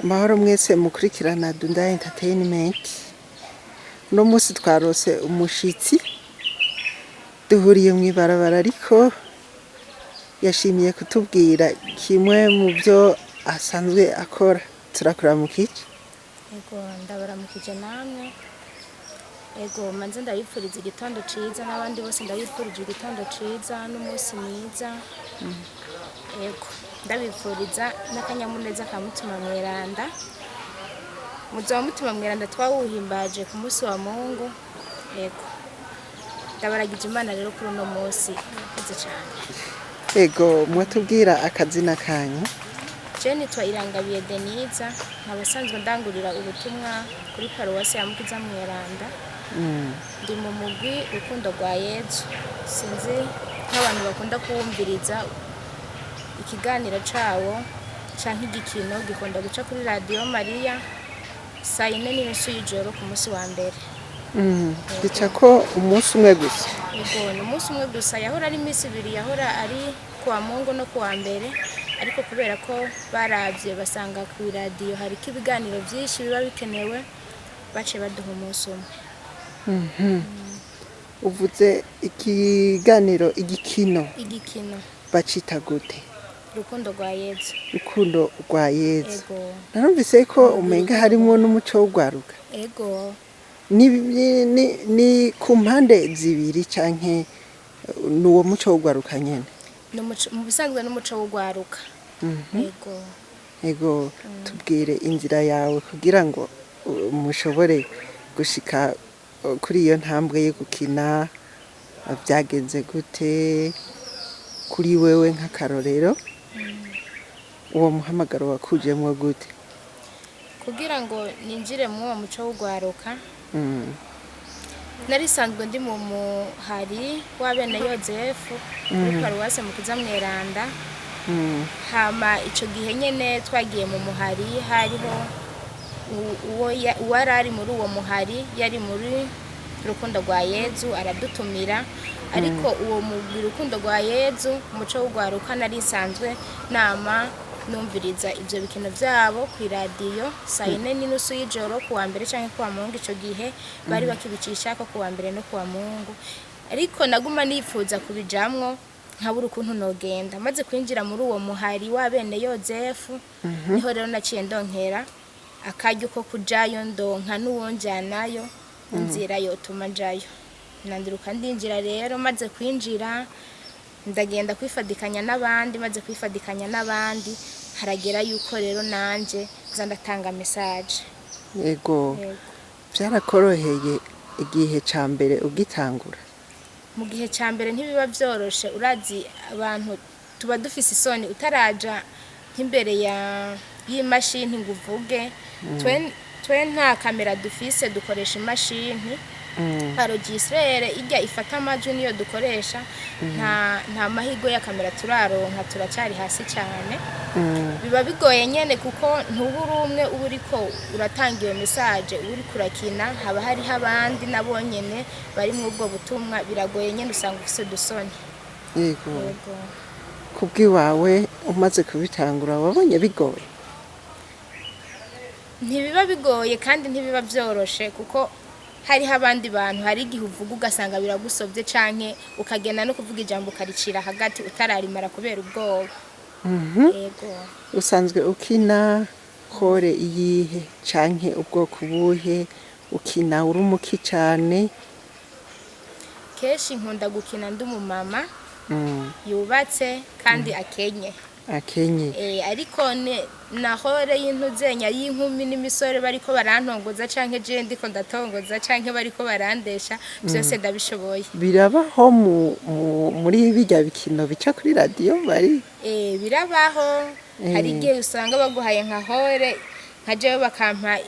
Amahoro mwese mukurikirana Dunda Entertainment. No musi twarose umushitsi duhuriye mw'ibarabara ariko yashimiye kutubwira kimwe mu byo asanzwe akora. Turakuramukije. Ego ndabaramukije namwe. Ego manze ndabifuriza igitondo ciza n'abandi bose ndabifurije igitondo ciza n'umunsi mwiza. Ego ndabifuriza n'akanyamuneza ka mutima mweranda. Muzo mutima mweranda twawuhimbaje ku munsi wa Mungu. Ego ndabaragije Imana rero kuri uno munsi murakoze cyane. Ego mwatubwira akazina kanyu? Je nitwa Arabizi Denise, nabasanzwe ndangurira ubutumwa kuri paruwasi ya Mukiza mweranda. Ndi mu mugwi urukundo rwa Yezu. Sinzi nk'abantu bakunda kuwumviriza ikiganiro cawo canke igikino gikunda guca kuri Radio Maria saa 4:30 y'ijoro ku munsi wa mbere. Gica ko umunsi umwe gusa. Ego ni umunsi umwe gusa, yahora ari iminsi ibiri, yahora ari kuwa Mungu no kuwa mbere, ariko kubera ko baravye basanga ku radio hariko ibiganiro vyinshi biba bikenewe bace baduha umunsi umwe. Uvuze ikiganiro igikino Igikino bacita gute? urukundo rwa Yezu. Urukundo rwa Yezu. Ego Narumvise ko umenga harimo n'umuco w'ugwaruka. ego Ni ku mpande zibiri canke nuwo muco w'ugwaruka nyene? mu bisanzwe n'umuco w'ugwaruka. Ego Ego tubwire inzira yawe kugira ngo mushobore gushika kuri iyo ntambwe yo gukina, byagenze gute kuri wewe nk'akarorero? Uwo muhamagaro wakujemwo gute? kugira ngo ninjire mu uwo muco w'ugwaruka narisanzwe ndi mu muhari w'abene Yozefu kuri paruwasi Mukiza mweranda. Hama ico gihe nyene twagiye mu muhari, hariho uwarari muri uwo muhari yari muri urukundo rwa Yezu aradutumira, ariko uwo mu rukundo rwa Yezu umuco w'ugwaruka narisanzwe nama numviriza ivyo bikino vyabo ku radio saa 4:30 y'ijoro kuwa mbere canke kuwa Mungu. Ico gihe bari bakibicisha ko kuwa mbere no kuwa Mungu, ariko naguma nifuza kubijamwo nkabura ukuntu nogenda. Maze kwinjira muri uwo muhari w'abene Yozefu niho rero naciye ndonkera akaryo ko kujayo, ndonka n'uwonjanayo inzira yotuma njayo. Nandiruka ndinjira rero, maze kwinjira ndagenda kwifadikanya n'abandi, maze kwifadikanya n'abandi haragera yuko rero nanje nza ndatanga message. Ego byarakoroheye igihe ca mbere ugitangura? Mu gihe ca mbere ntibiba vyoroshe, urazi abantu tuba dufise isoni utaraja nk'imbere y'imashini ngo uvuge. Twe nta kamera dufise, dukoresha imashini parogisere ijya ifata amajwi niyo dukoresha. Nta mahigo ya kamera turaronka, turacari hasi cyane. Biba bigoye nyene kuko ntuburi umwe uba uriko uratanga iyo message uri kurakina, haba hariho abandi nabo nyene bari mu ubwo butumwa. Biragoye nyene, usanga ufise dusoni. Yego kubwiwawe umaze kubitangura wabonye bigoye? Ntibiba bigoye kandi ntibiba vyoroshe kuko hariho abandi bantu, hari igihe uvuga ugasanga biragusovye canke ukagenda no kuvuga ijambo ukaricira hagati utararimara kubera ubwoba. Yego Usanzwe ukina kore iyihe canke ubwoko buhe? Ukina uri umuki cane? kenshi nkunda gukina ndi umumama yubatse kandi akenye. Ariko nahore y'intuzenya y'inkumi n'imisore bariko barantongoza canke je ndiko ndatongoza canke bariko barandesha, byose ndabishoboye. Birabaho muri bijya bikino bica kuri radio bari? Birabaho. Hari igihe usanga baguhaye nka hore nka jewe bakampa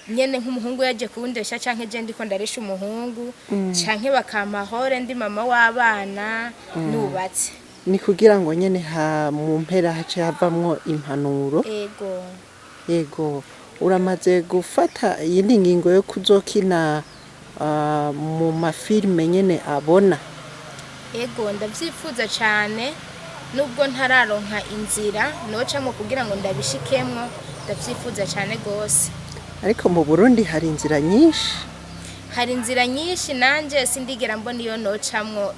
nyene nk'umuhungu yaje kundesha canke je ndiko ndaresha umuhungu, canke bakampa hore ndi mama w'abana nubatse. Ni kugira ngo nyene mu mpera hace havamwo impanuro. Yego uramaze gufata iyindi ngingo yo kuzokina mu mafilme nyene abona? Ego ndavyifuza cane, nubwo ntararonka inzira nocamwo kugira ngo ndabishikemwo, ndavyifuza cyane gose. ariko mu Burundi hari inzira nyinshi nanje sindigera mbona iyo nocamwo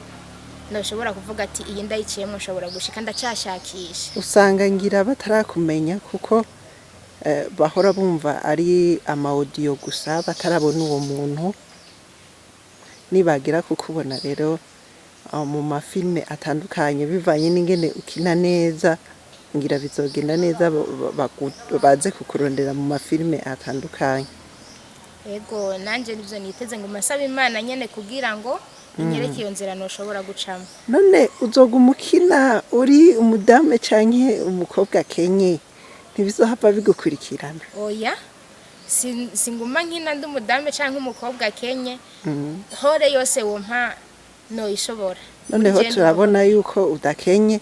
noshobora kuvuga ati iyi ndayiciyemo nshobora gushika ndacashakisha. usanga ngira batarakumenya kuko bahora bumva ari audio gusa batarabona uwo muntu nibagira kukubona rero mu mafilme atandukanye bivanye n'ingene ukina neza ngira bizogenda neza baze kukurondera mu mafilme atandukanye. Ego nanje nivyo niteze ngo masaba Imana nyene kugira ngo inyereke iyo nzira noshobora gucamo. None uzoga umukina uri umudame canke umukobwa kenye ntibizohava bigukurikirana? Oya singuma nkina ndi umudame canke umukobwa kenye hore yose wumpa no ishobora. Noneho turabona yuko udakenye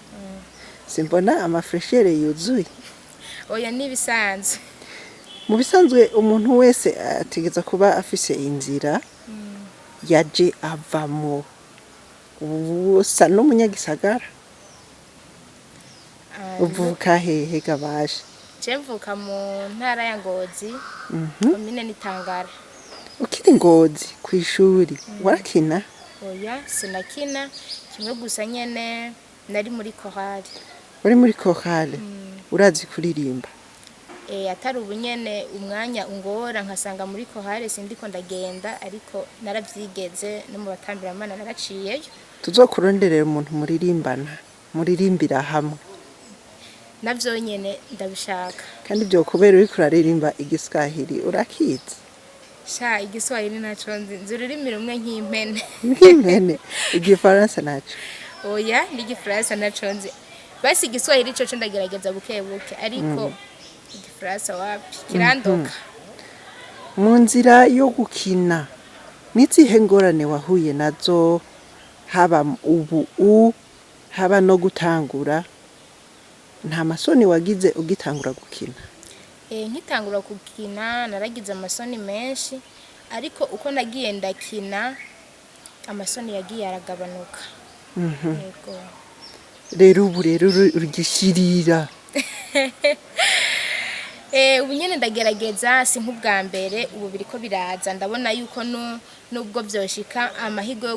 simbona amafreshere yuzuye. Oya nibisanzwe. Mu bisanzwe umuntu wese ategeza kuba afise inzira yaje avamo. Usa n'umunyagisagara? Uvuka hehe gabaje? Je mvuka mu ntara ya Ngozi, komine Nitangara. Ukiri Ngozi kw'ishuri warakina? Oya sinakina, kimwe gusa nyene nari muri chorale. Uri muri chorale? Urazi kuririmba? Atari ubunyene umwanya ungora nkasanga muri chorale sindiko ndagenda ariko naravyigeze no mu batambiramana naraciyeyo. Tuzokuronderera umuntu muririmbira hamwe. Navyo nyene ndabishaka. Kandi byo kubera uri kuraririmba igiswahili urakizi? Sha igiswahili naco nzi ururimi rumwe nk'impene. Nk'impene? Igifaransa naco? Oya n'igifaransa naco nzi. Basi igiswahili cyo ndagerageza buke ariko igifaransa wapi kirandoka. Mu nzira yo gukina nizihe ngorane wahuye nazo haba haba no gutangura? Nta masoni wagize ugitangura gukina? Nkitangura gukina naragize amasoni menshi ariko uko nagiye ndakina amasoni yagiye aragabanuka. Yego. Rero ubu rero urigishirira. Ubu nyene ndagerageza si nk'ubwa mbere ubu biriko biraza ndabona yuko nubwo byoshika amahigo yo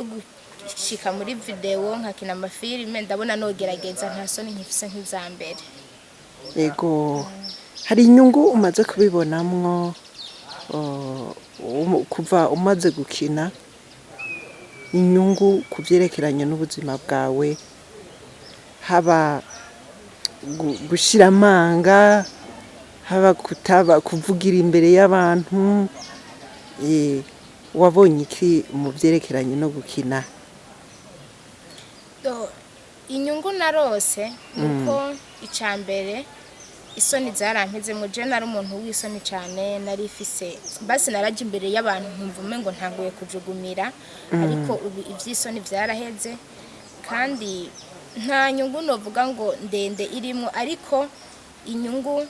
gushika muri video nkakina amafilme ndabona nogerageza nta soni nkifise nk'iza mbere. Ego hari inyungu umaze kubibonamwo kuva umaze gukina inyungu kuvyerekeranye n'ubuzima bwawe haba gushira amanga haba kuvugira imbere y'abantu wabonye iki mu vyerekeranye no gukina? Inyungu narose nuko icambere isoni zarampeze mu je nari umuntu w'isoni cyane narifise basi naraje imbere y'abantu nkumvume ngo ntanguye kujugumira ariko ubu ivy'isoni vyaraheze kandi nta nyungu novuga ngo ndende irimo ariko inyungu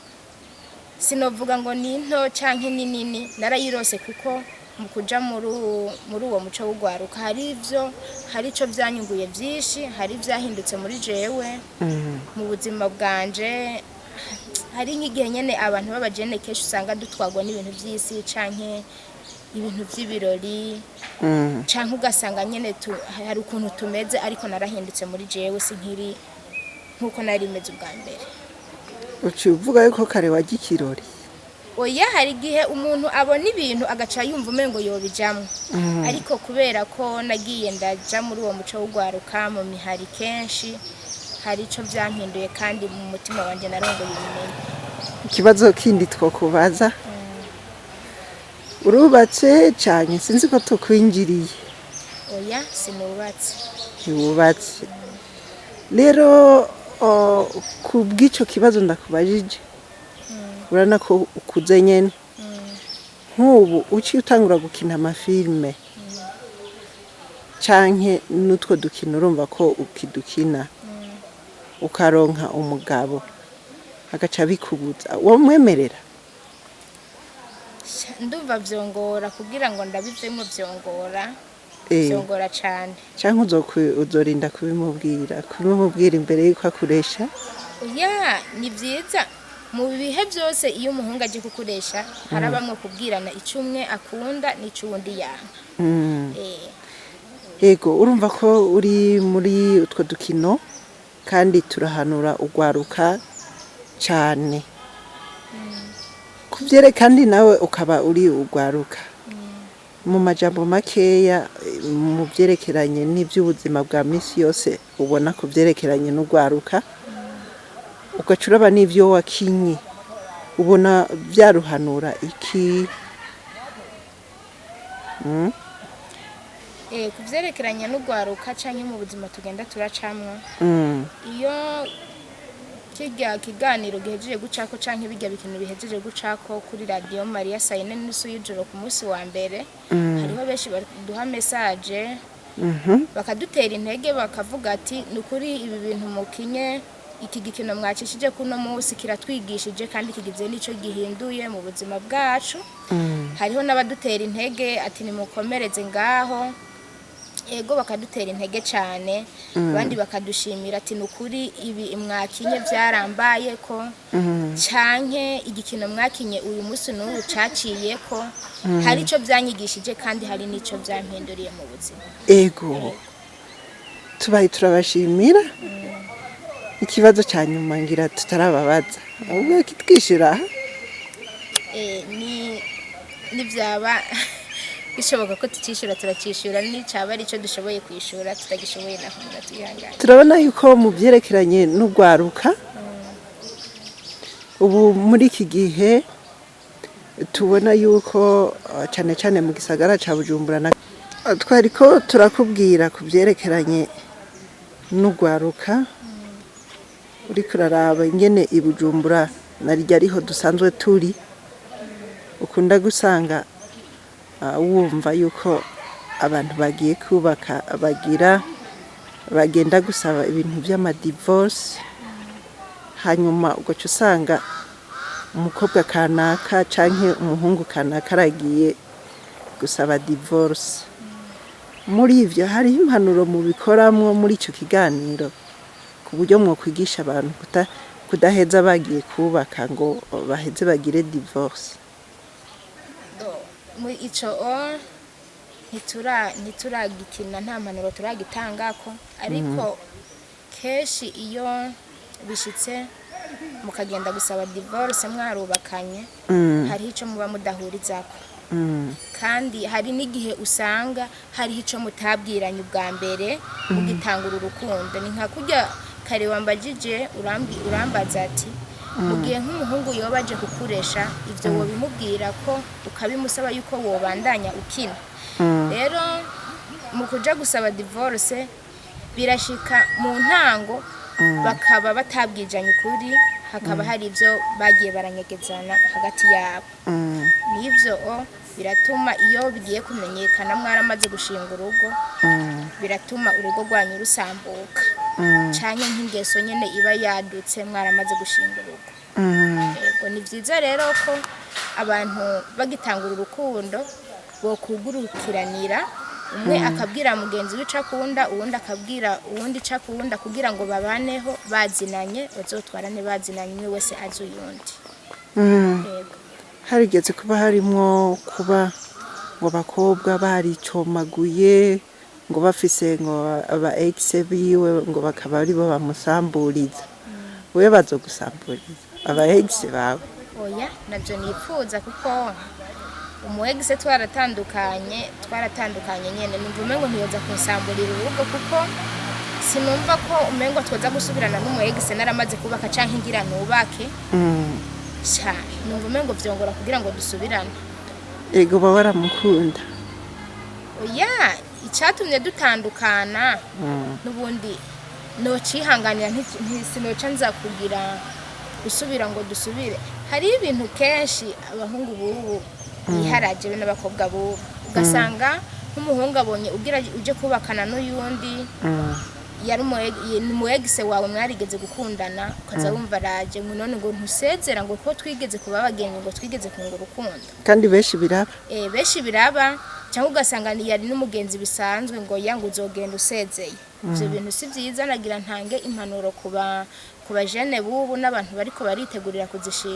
sinovuga ngo ni nto canke ni nini narayirose kuko mu kuja muri uwo muco w'ugwaruka hari ico vyanyunguye vyinshi hari vyahindutse muri jewe mu buzima bwanje hari nk'igihe nyene abantu b'abajene kenshi usanga dutwagwa n'ibintu vy'isi canke ibintu vy'ibirori canke ugasanga nyene hari ukuntu tumeze ariko narahindutse muri jewe sinkiri nkuko nari meze ubwa mbere. Uci uvuga yuko kare wajya ikirori? Oya hari igihe umuntu abona ibintu agaca yumva umengo yobijamwe ariko kubera ko nagiye ndaja muri uwo muco w'ugwaruka mu mihari kenshi hari ico vyampinduye kandi mu mutima wanje narongoye ubumenyi. Ikibazo kindi twokubaza urubatse cyane sinzi ko tukwinjiriye? Oya sinubatse. Ntiwubatse rero ku bw'ico kibazo ndakubajije urana ko ukuze nyene nk'ubu uci utangura gukina amafilme canke n'utwo dukino urumva ko ukidukina ukaronka umugabo agaca bikubuza wamwemerera? Ndumva vyongora kugira ngo ndabivemo vyongora cane. Canke uzorinda kubimubwira imbere yuko akuresha? Oya ni vyiza mu bihe byose iyo umuhungu aje kukuresha harabamwe kubwirana icumwe akunda n'icundi yanga. Yego urumva ko uri muri utwo dukino kandi turahanura ugwaruka cyane kubyere kandi nawe ukaba uri ugwaruka mu majambo makeya mu byerekeranye n'iby'ubuzima bwa misi yose ubona ku byerekeranye n'ugwaruka ugacuraba n'ivyo wakinyi ubona byaruhanura iki? Ku byerekeranye n'ugwaruka canke mu buzima tugenda turacamwa iyo kirya kiganiro gihejeje gucako canke bijya bikintu bihejeje gucako kuri radio Maria Sayine n'isuku y'ijoro ku munsi wa mbere hariho benshi baduha message bakadutera intege bakavuga ati nukuri ibi bintu mukinye iki gikino mwacishije kuno munsi kiratwigishije kandi kigize nico gihinduye mu buzima bwacu. Hariho n'abadutera intege ati nimukomereze ngaho ego bakadutera intege cyane abandi bakadushimira ati nukuri ibi mwakinye byarambaye ko canke igikino mwakinye uyu munsi n'ubu caciye ko hari ico byanyigishije kandi hari nico byampinduriye mu buzima. Ego tubaye turabashimira. Ikibazo cya nyuma ngira tutarababaza ahubwo kitwishira ni byaba bishoboka ko tukishura turakishura ni cyaba ari cyo dushoboye kwishura tutagishoboye naho tuyangana. Turabona yuko mu byerekeranye n'ugwaruka ubu muri iki gihe tubona yuko cyane cyane mu gisagara ca Bujumbura twariko turakubwira ku byerekeranye n'ugwaruka uri kuraraba ingene i Bujumbura narijya ariho dusanzwe turi ukunda gusanga wumva yuko abantu bagiye kubaka bagenda gusaba ibintu by'amadivorce hanyuma ugaca usanga umukobwa kanaka canke umuhungu kanaka aragiye gusaba divorce. Muri ivyo hari impanuro mu bikoramwo muri ico kiganiro ku buryo mwokwigisha abantu kudaheza bagiye kubaka ngo baheze bagire divorce? Mu ico ntituragikina nta mpanuro turagitangako ariko keshi iyo bishitse mukagenda gusaba divorce mwarubakanye hari ico muba mudahurizako kandi hari n'igihe usanga hari ico mutabwiranye ubwa mbere mugitangura urukundo. Ni nka kurya kare wambajije urambaza ati mugihe nk'umuhungu yobaje kukuresha ivyo wo bimubwira ko ukabimusaba yuko wobandanya ukina. Rero mu kuja gusaba divorce birashika mu ntango bakaba batabwijanye ukuri hakaba hari ivyo bagiye baranyegezana hagati yabo. Nivyo biratuma iyo bigiye kumenyekana mwaramaze gushinga urugo biratuma urugo rwanyu rusambuka canke nk'ingeso nyene iba yadutse mwaramaze gushinga urugo. Yego ni vyiza rero ko abantu bagitangura urukundo bokugurukiranira umwe akabwira mugenzi w'ico akunda uwundi akabwira uwundi ico akunda kugira ngo babaneho bazinanye bazotwarane bazinanye umwe wese azi uyundi. Yego harigeze kuba harimwo kuba ngo bakobwa baricomaguye ngo bafise ngo aba ex biwe ngo bakaba ari bo bamusamburiza wewe bazogusamburiza aba ex bawe? Oya navyo nipfuza kuko umu-ex twaratandukanye nyene numva umengo ntiyoza kunsamburira urugo kuko sinumva ko umengo twoza gusubirana n'umu-ex naramaze kubaka canke ngira nubake numva umengo vyongora kugira ngo dusubirane. Ego baba baramukunda? Oya icatumye dutandukana n'ubundi nocihanganira sinoca nza kugira gusubira ngo dusubire. Hari ibintu kenshi abahungu bubu biharaje be n'abakobwa bubu ugasanga nk'umuhungu abonye ugira uje kubakana n'uyundi yari umu-ex wawe mwarigeze gukundana ukaza wumva araje ngo none ngo ntusezera ngo ko twigeze kuba bagenzi ngo twigeze kunga urukundo. Kandi benshi biraba benshi biraba cyangwa ugasanga yari n'umugenzi bisanzwe ngo yangu uzogenda usezeye. Ivyo bintu si vyiza nagira ntange impanuro ku bajene bubu n'abantu bariko baritegurira kuzishinga